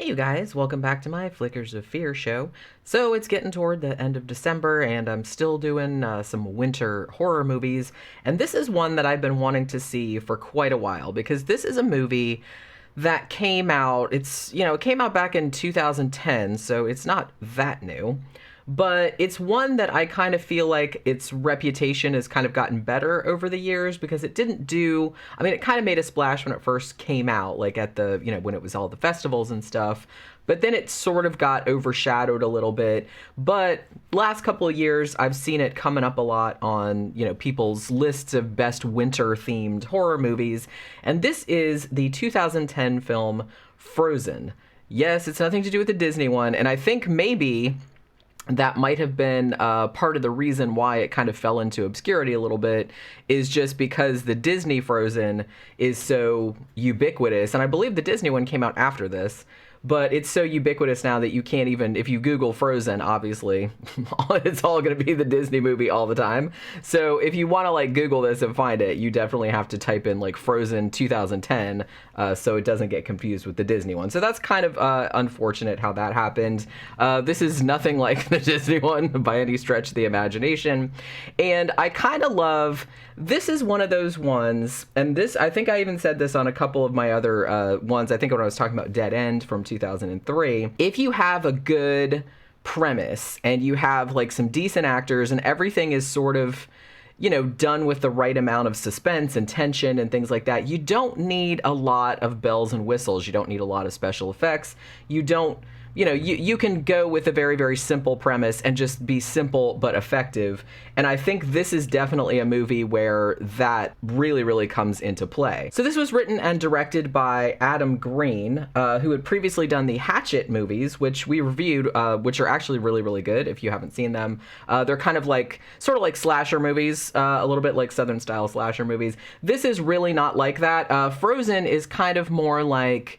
Hey you guys, welcome back to my Flickers of Fear show. So it's getting toward the end of December and I'm still doing some winter horror movies. And this is one that I've been wanting to see for quite a while because this is a movie that came out, it came out back in 2010, so it's not that new. But it's one that I kind of feel like its reputation has kind of gotten better over the years because it didn't do, I mean, it kind of made a splash when it first came out, like at the, when it was all the festivals and stuff. But then it sort of got overshadowed a little bit. But last couple of years, I've seen it coming up a lot on, people's lists of best winter-themed horror movies. And this is the 2010 film Frozen. Yes, it's nothing to do with the Disney one. And I think maybe that might have been part of the reason why it kind of fell into obscurity a little bit, is just because the Disney Frozen is so ubiquitous. And I believe the Disney one came out after this. But it's so ubiquitous now that you can't even, if you Google Frozen, obviously, it's all going to be the Disney movie all the time. So if you want to Google this and find it, you definitely have to type in Frozen 2010 so it doesn't get confused with the Disney one. So that's kind of unfortunate how that happened. This is nothing like the Disney one by any stretch of the imagination. And I kind of love, this is one of those ones, and this, I think I even said this on a couple of my other ones, I think when I was talking about Dead End from 2003, if you have a good premise and you have some decent actors and everything is sort of, done with the right amount of suspense and tension and things like that, you don't need a lot of bells and whistles. You don't need a lot of special effects. You don't, you can go with a very, very simple premise and just be simple but effective. And I think this is definitely a movie where that really, really comes into play. So this was written and directed by Adam Green, who had previously done the Hatchet movies, which we reviewed, which are actually really, really good if you haven't seen them. They're kind of sort of like slasher movies, a little bit like Southern style slasher movies. This is really not like that. Frozen is kind of more like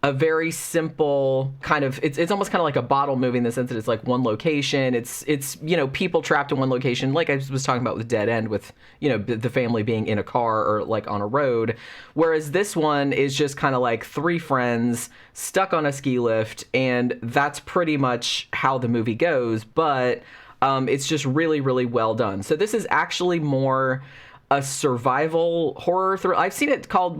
a very simple kind of, it's almost kind of like a bottle movie in the sense that it's one location. It's people trapped in one location, like I was talking about with Dead End, with the family being in a car or on a road. Whereas this one is just kind of three friends stuck on a ski lift, and that's pretty much how the movie goes. But it's just really, really well done. So this is actually more a survival horror thriller. I've seen it called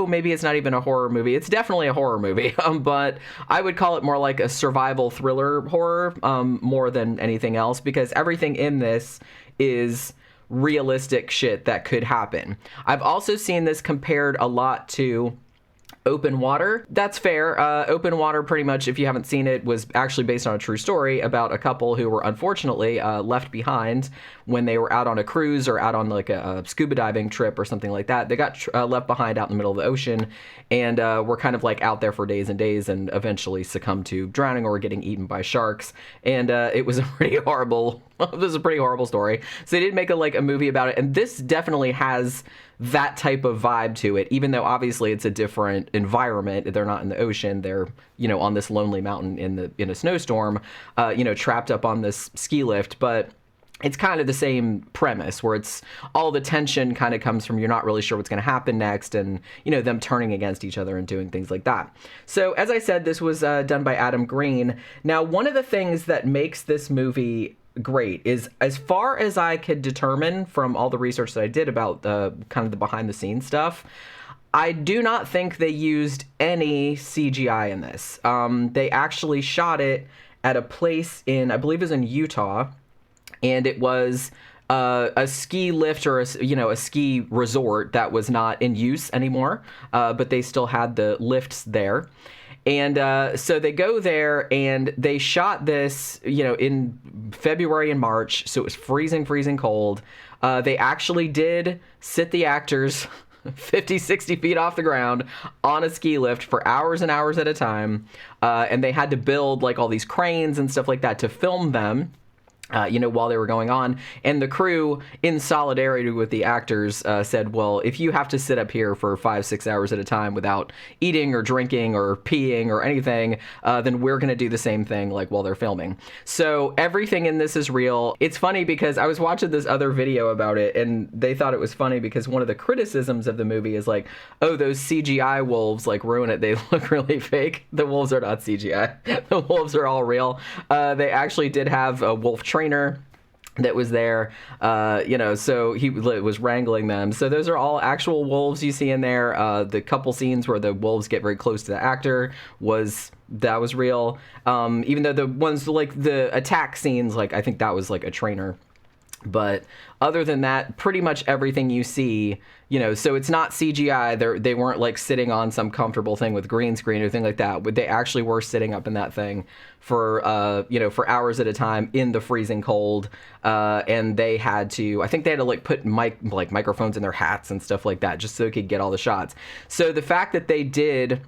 maybe it's not even a horror movie. It's definitely a horror movie, but I would call it more like a survival thriller horror more than anything else, because everything in this is realistic shit that could happen. I've also seen this compared a lot to Open Water. That's fair. Open Water, pretty much, if you haven't seen it, was actually based on a true story about a couple who were unfortunately left behind when they were out on a cruise or out on a scuba diving trip or something like that. They got left behind out in the middle of the ocean and were kind of out there for days and days and eventually succumbed to drowning or getting eaten by sharks. And it was a pretty horrible, this is a pretty horrible story. So they did make a movie about it. And this definitely has that type of vibe to it, even though obviously it's a different environment. They're not in the ocean. They're, on this lonely mountain in a snowstorm, trapped up on this ski lift. But it's kind of the same premise where it's all the tension kind of comes from you're not really sure what's going to happen next, and, them turning against each other and doing things like that. So as I said, this was done by Adam Green. Now, one of the things that makes this movie great is, as far as I could determine from all the research that I did about kind of the behind the scenes stuff, I do not think they used any CGI in this. They actually shot it at a place I believe it was in Utah, and it was a ski lift or a ski resort that was not in use anymore, but they still had the lifts there. And so they go there and they shot this, in February and March. So it was freezing, freezing cold. They actually did sit the actors 50, 60 feet off the ground on a ski lift for hours and hours at a time. And they had to build all these cranes and stuff like that to film them. while they were going on. And the crew, in solidarity with the actors, said, well, if you have to sit up here for 5-6 hours at a time without eating or drinking or peeing or anything, then we're going to do the same thing, like, while they're filming. So everything in this is real. It's funny because I was watching this other video about it, and they thought it was funny because one of the criticisms of the movie is like, oh, those CGI wolves, like, ruin it. They look really fake. The wolves are not CGI. The wolves are all real. They actually did have a wolf trainer that was there, so he was wrangling them. So those are all actual wolves you see in there. The couple scenes where the wolves get very close to the actor was real. Even though the ones like the attack scenes, like I think that was like a trainer. But other than that, pretty much everything you see, so it's not CGI. They weren't like sitting on some comfortable thing with green screen or anything like that. But they actually were sitting up in that thing for hours at a time in the freezing cold. And they had to, I think they had to like put microphones in their hats and stuff like that just so they could get all the shots. So the fact that they did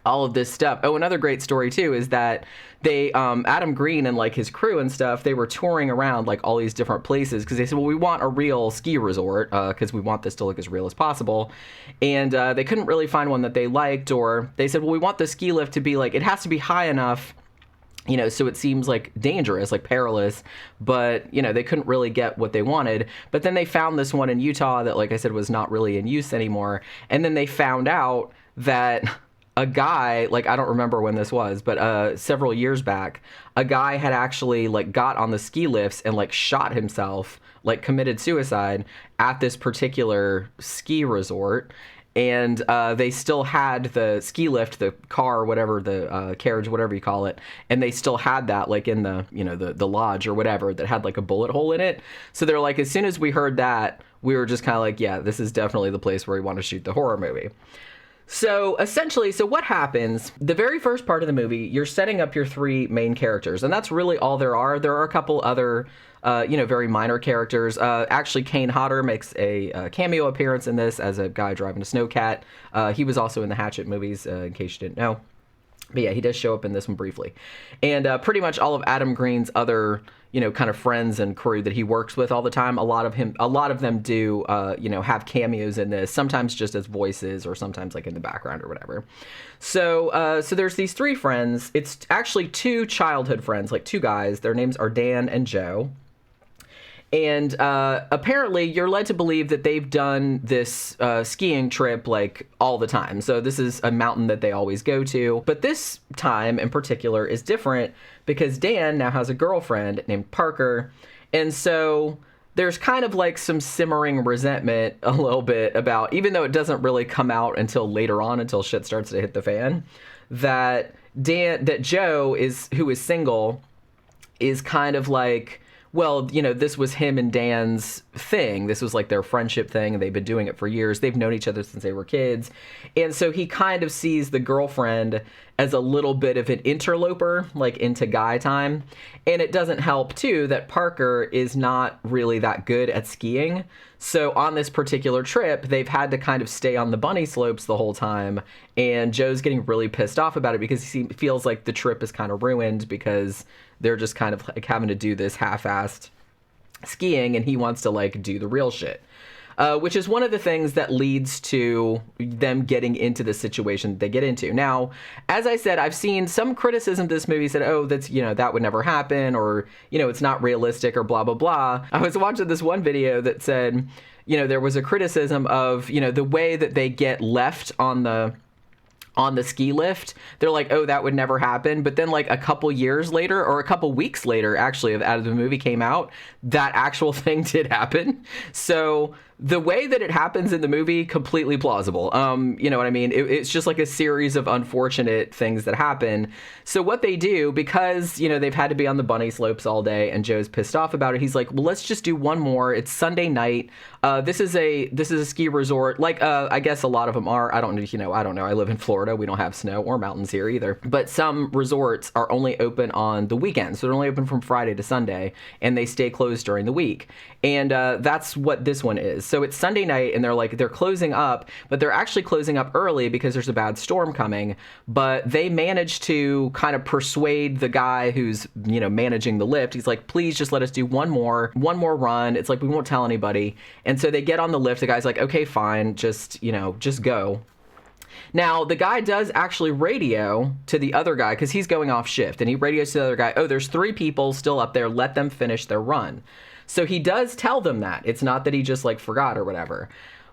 all of this stuff. Oh, another great story too is that they Adam Green and like his crew and stuff, they were touring around like all these different places because they said, well, we want a real ski resort because we want this to look as real as possible. And they couldn't really find one that they liked, or they said, well, we want the ski lift to be like, it has to be high enough, so it seems like dangerous, like perilous, but, they couldn't really get what they wanted. But then they found this one in Utah that, like I said, was not really in use anymore. And then they found out that a guy, like, I don't remember when this was, but several years back, a guy had actually, like, got on the ski lifts and, like, shot himself, like, committed suicide at this particular ski resort. And they still had the ski lift, the car, whatever, the carriage, whatever you call it, and they still had that, like, in the, the lodge or whatever that had, like, a bullet hole in it. So they're like, as soon as we heard that, we were just kind of like, yeah, this is definitely the place where we want to shoot the horror movie. So essentially, what happens, the very first part of the movie, you're setting up your three main characters, and that's really all there are. There are a couple other, very minor characters. Actually, Kane Hodder makes a cameo appearance in this as a guy driving a snowcat. He was also in the Hatchet movies, in case you didn't know. But yeah, he does show up in this one briefly. And pretty much all of Adam Green's other, kind of friends and crew that he works with all the time, a lot of them do, have cameos in this, sometimes just as voices or sometimes like in the background or whatever. So there's these three friends. It's actually two childhood friends, like two guys. Their names are Dan and Joe. And apparently you're led to believe that they've done this skiing trip like all the time. So this is a mountain that they always go to. But this time in particular is different because Dan now has a girlfriend named Parker. And so there's kind of like some simmering resentment a little bit about, even though it doesn't really come out until later on, until shit starts to hit the fan, that Joe who is single, is kind of like, well, this was him and Dan's thing. This was like their friendship thing, and they've been doing it for years. They've known each other since they were kids. And so he kind of sees the girlfriend as a little bit of an interloper, like into guy time. And it doesn't help, too, that Parker is not really that good at skiing. So on this particular trip, they've had to kind of stay on the bunny slopes the whole time. And Joe's getting really pissed off about it because he feels like the trip is kind of ruined because they're just kind of like having to do this half-assed skiing, and he wants to like do the real shit. Which is one of the things that leads to them getting into the situation they get into. Now, as I said, I've seen some criticism of this movie said, oh, that's, that would never happen, or, it's not realistic, or blah, blah, blah. I was watching this one video that said, there was a criticism of, the way that they get left on the ski lift. They're like, oh, that would never happen. But then like a couple years later, or a couple weeks later, actually, as the movie came out, that actual thing did happen. So the way that it happens in the movie, completely plausible. You know what I mean? It's just like a series of unfortunate things that happen. So what they do, because, they've had to be on the bunny slopes all day and Joe's pissed off about it, he's like, well, let's just do one more. It's Sunday night. This is a ski resort. Like, I guess a lot of them are. I don't know. I live in Florida. We don't have snow or mountains here either. But some resorts are only open on the weekends. So they're only open from Friday to Sunday, and they stay closed during the week. And that's what this one is. So it's Sunday night, and they're closing up, but they're actually closing up early because there's a bad storm coming. But they manage to kind of persuade the guy who's, managing the lift. He's like, please just let us do one more run. It's like, we won't tell anybody. And so they get on the lift. The guy's like, okay, fine, just go. Now, the guy does actually radio to the other guy because he's going off shift, and he radios to the other guy, oh, there's 3 people still up there, let them finish their run. So he does tell them that. It's not that he just forgot or whatever.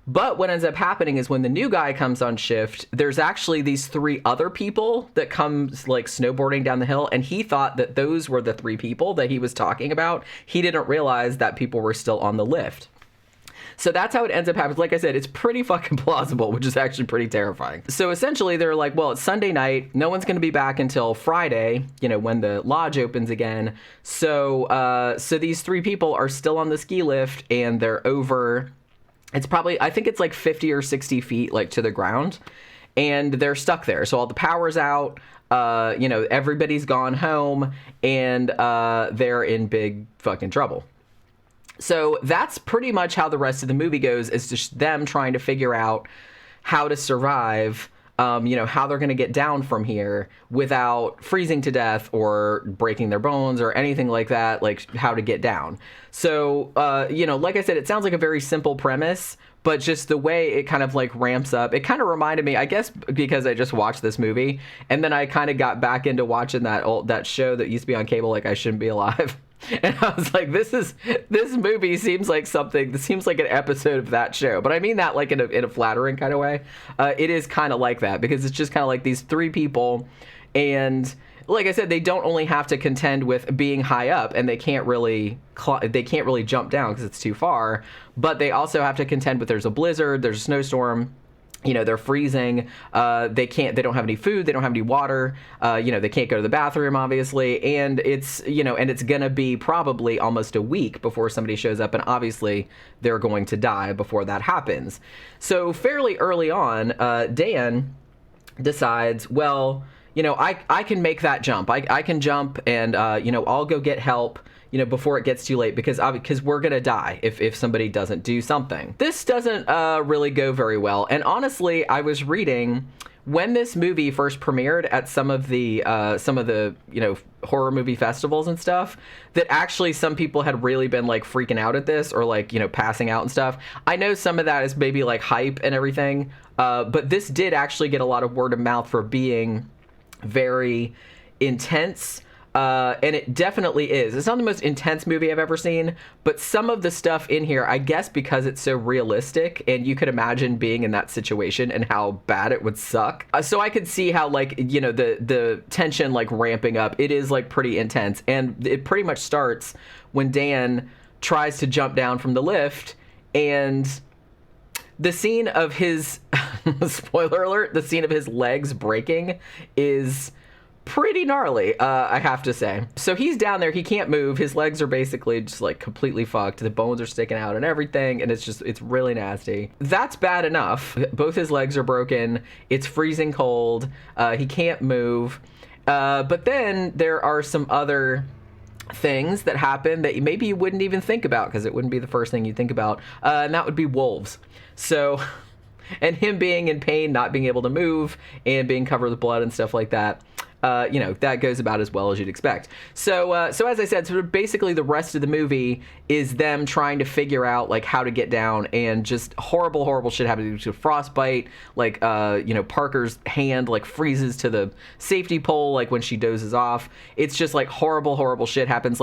But what ends up happening is when the new guy comes on shift, there's actually these 3 other people that come snowboarding down the hill, and he thought that those were the 3 people that he was talking about. He didn't realize that people were still on the lift. So that's how it ends up happening. Like I said, it's pretty fucking plausible, which is actually pretty terrifying. So essentially, they're like, well, it's Sunday night. No one's going to be back until Friday, when the lodge opens again. So these 3 people are still on the ski lift, and they're over. It's probably, I think it's 50 or 60 feet, to the ground. And they're stuck there. So all the power's out. Everybody's gone home. And they're in big fucking trouble. So that's pretty much how the rest of the movie goes, is just them trying to figure out how to survive, how they're going to get down from here without freezing to death or breaking their bones or anything like that, how to get down. So, like I said, it sounds like a very simple premise, but just the way it kind of ramps up, it kind of reminded me, I guess, because I just watched this movie, and then I kind of got back into watching that show that used to be on cable, I Shouldn't Be Alive. And I was like, this movie seems like something. This seems like an episode of that show, but I mean that in a flattering kind of way. It is kind of like that because it's just kind of these 3 people, and like I said, they don't only have to contend with being high up, and they can't really jump down because it's too far. But they also have to contend with there's a blizzard, there's a snowstorm. They're freezing. They don't have any food. They don't have any water. They can't go to the bathroom, obviously. And it's going to be probably almost a week before somebody shows up. And obviously they're going to die before that happens. So fairly early on, Dan decides, well, I can make that jump. I can jump and, I'll go get help. Before it gets too late, because we're going to die if somebody doesn't do something. This doesn't really go very well. And honestly, I was reading when this movie first premiered at some of the horror movie festivals and stuff, that actually some people had really been freaking out at this or passing out and stuff. I know some of that is maybe hype and everything, but this did actually get a lot of word of mouth for being very intense. And it definitely is. It's not the most intense movie I've ever seen, but some of the stuff in here, I guess because it's so realistic and you could imagine being in that situation and how bad it would suck. So I could see how the tension ramping up. It is pretty intense, and it pretty much starts when Dan tries to jump down from the lift, and the scene of his spoiler alert, the scene of his legs breaking is pretty gnarly, I have to say. So he's down there, he can't move, his legs are basically just completely fucked, the bones are sticking out and everything, and it's really nasty. That's bad enough. Both his legs are broken, it's freezing cold, he can't move, but then there are some other things that happen that maybe you wouldn't even think about, because it wouldn't be the first thing you think about, and that would be wolves. So and him being in pain, not being able to move, and being covered with blood and stuff like that. That goes about as well as you'd expect. So as I said, sort of basically the rest of the movie is them trying to figure out how to get down, and just horrible shit happening to frostbite. Parker's hand freezes to the safety pole when she dozes off. It's just horrible shit happens.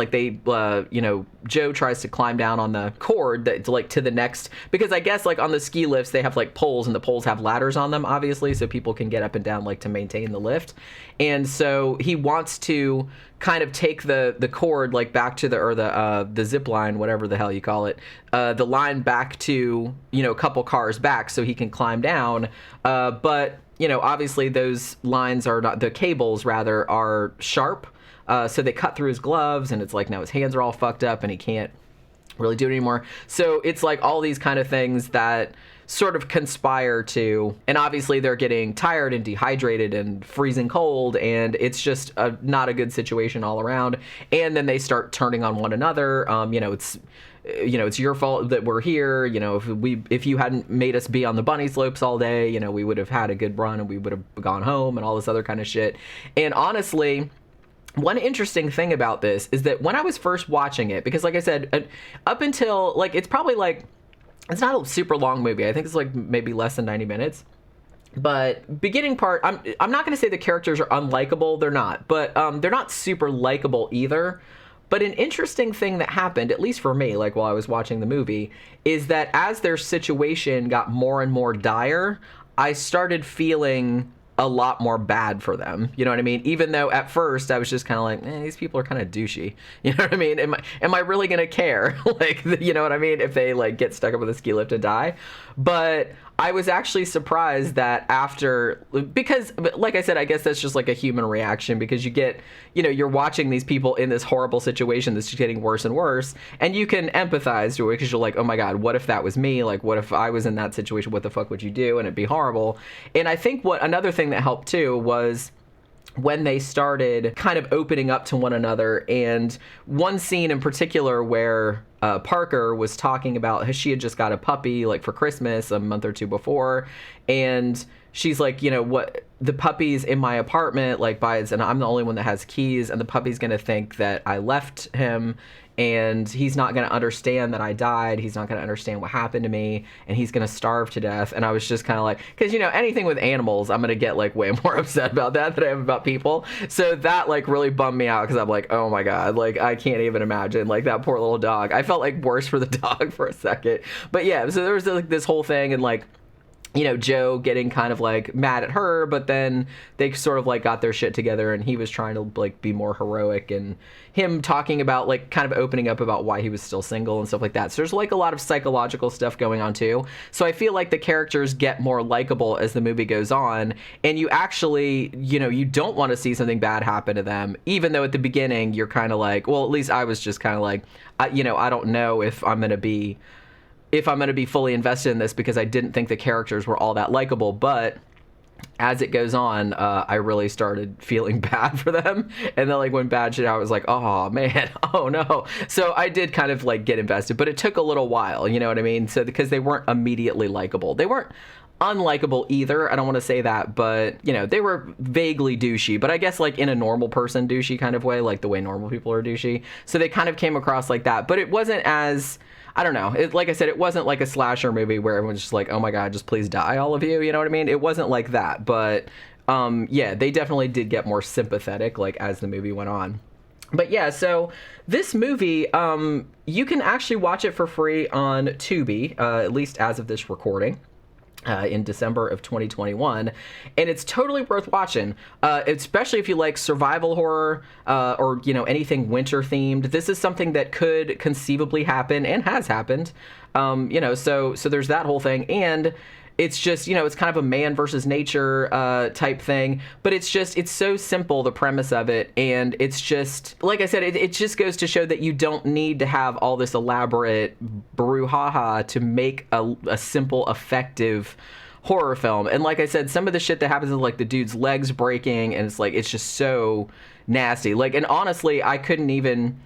Joe tries to climb down on the cord that to the next, because I guess on the ski lifts they have poles, and the poles have ladders on them, obviously, so people can get up and down to maintain the lift. And so he wants to kind of take the cord back to the zip line, whatever the hell you call it, the line back to a couple cars back so he can climb down. But obviously those lines are not, the cables rather are sharp, so they cut through his gloves, and it's now his hands are all fucked up and he can't really do it anymore. So it's all these kind of things that sort of conspire to, and obviously they're getting tired and dehydrated and freezing cold, and it's just not a good situation all around. And then they start turning on one another. it's your fault that we're here. If you hadn't made us be on the bunny slopes all day, we would have had a good run and we would have gone home and all this other kind of shit. And honestly, one interesting thing about this is that when I was first watching it, because like I said, up until like, it's probably like, it's not a super long movie. I think it's like maybe less than 90 minutes. But beginning part, I'm not going to say the characters are unlikable. They're not. But they're not super likable either. But an interesting thing that happened, at least for me, like while I was watching the movie, is that as their situation got more and more dire, I started feeling a lot more bad for them. You know what I mean? Even though at first I was just kind of like, these people are kind of douchey. You know what I mean? Am I really going to care? Like, you know what I mean? If they like get stuck up with a ski lift and die. But I was actually surprised that after, because like I said, I guess that's just like a human reaction, because you get, you're watching these people in this horrible situation that's just getting worse and worse, and you can empathize to it because you're like, oh my God, what if that was me? Like, what if I was in that situation? What the fuck would you do? And it'd be horrible. And I think another thing that helped too was when they started kind of opening up to one another. And one scene in particular where Parker was talking about how she had just got a puppy like for Christmas a month or two before, and she's like, what, the puppy's in my apartment, like and I'm the only one that has keys, and the puppy's gonna think that I left him, and he's not going to understand that I died. He's not going to understand what happened to me, and he's going to starve to death. And I was just kind of like, because, anything with animals, I'm going to get like way more upset about that than I am about people. So that like really bummed me out, because I'm like, oh my God, like I can't even imagine, like that poor little dog. I felt like worse for the dog for a second. But yeah, so there was like this whole thing, and like, Joe getting kind of like mad at her, but then they sort of like got their shit together, and he was trying to like be more heroic, and him talking about like kind of opening up about why he was still single and stuff like that. So there's like a lot of psychological stuff going on too. So I feel like the characters get more likable as the movie goes on, and you actually, you don't want to see something bad happen to them, even though at the beginning you're kind of like, well, at least I was just kind of like, I don't know if I'm going to be fully invested in this, because I didn't think the characters were all that likable. But as it goes on, I really started feeling bad for them. And then like when bad shit, I was like, oh man, oh no. So I did kind of like get invested, but it took a little while, you know what I mean? So because they weren't immediately likable. They weren't unlikable either, I don't want to say that, but they were vaguely douchey, but I guess like in a normal person douchey kind of way, like the way normal people are douchey. So they kind of came across like that, but it wasn't as, I don't know. Like I said, it wasn't like a slasher movie where everyone's just like, oh my God, just please die, all of you. You know what I mean? It wasn't like that. But yeah, they definitely did get more sympathetic like as the movie went on. But yeah, so this movie, you can actually watch it for free on Tubi, at least as of this recording. In December of 2021, and it's totally worth watching, especially if you like survival horror or anything winter themed. This is something that could conceivably happen and has happened, so there's that whole thing. And it's just, it's kind of a man versus nature type thing, but it's so simple, the premise of it. And it's just, like I said, it just goes to show that you don't need to have all this elaborate brouhaha to make a simple, effective horror film. And like I said, some of the shit that happens is like the dude's legs breaking, and it's just so nasty. Like, and honestly, I couldn't even...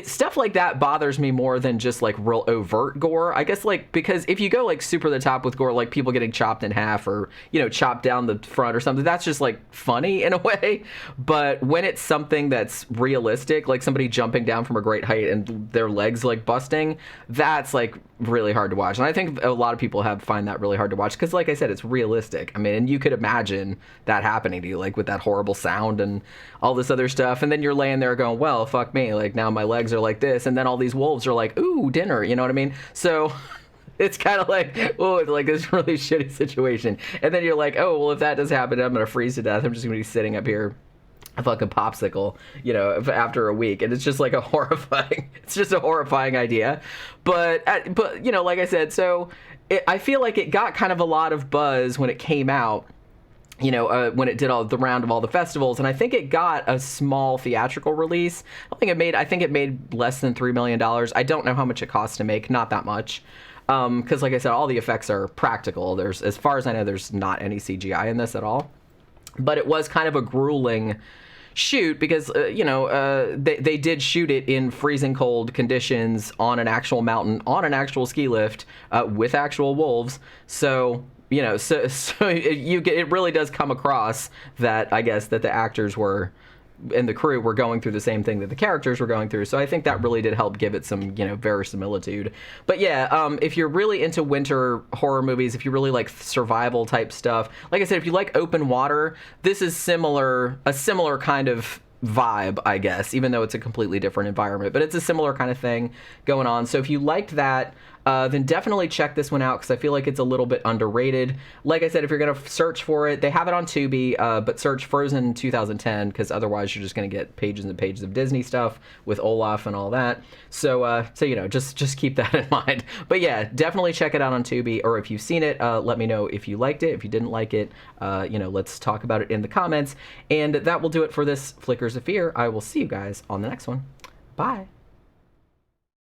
stuff like that bothers me more than just like real overt gore, I guess, like, because if you go like super the top with gore, like people getting chopped in half or chopped down the front or something, that's just like funny in a way. But when it's something that's realistic, like somebody jumping down from a great height and their legs like busting, that's like really hard to watch. And I think a lot of people find that really hard to watch, because like I said, it's realistic. I mean, and you could imagine that happening to you, like with that horrible sound and all this other stuff, and then you're laying there going, well, fuck me, like now my legs are like this, and then all these wolves are like, ooh, dinner, you know what I mean? So it's kind of like, oh, it's like this really shitty situation. And then you're like, oh, well, if that does happen, I'm gonna freeze to death. I'm just gonna be sitting up here a fucking popsicle, after a week. And it's just like it's just a horrifying idea. But like I said, so I feel like it got kind of a lot of buzz when it came out, when it did all the round of all the festivals, and I think it got a small theatrical release. I think it made less than $3 million. I don't know how much it cost to make, not that much. Because like I said, all the effects are practical. As far as I know, there's not any CGI in this at all. But it was kind of a grueling shoot, because they did shoot it in freezing cold conditions on an actual mountain, on an actual ski lift, with actual wolves. So it really does come across that, I guess, that the actors were and the crew were going through the same thing that the characters were going through. So I think that really did help give it some, verisimilitude. But yeah, if you're really into winter horror movies, if you really like survival type stuff, like I said, if you like open water, this is a similar kind of vibe, I guess, even though it's a completely different environment, but it's a similar kind of thing going on. So if you liked that, then definitely check this one out, because I feel like it's a little bit underrated. Like I said, if you're going to search for it, they have it on Tubi, but search Frozen 2010, because otherwise you're just going to get pages and pages of Disney stuff with Olaf and all that. So just keep that in mind. But yeah, definitely check it out on Tubi, or if you've seen it, let me know if you liked it. If you didn't like it, let's talk about it in the comments. And that will do it for this Flickers of Fear. I will see you guys on the next one. Bye.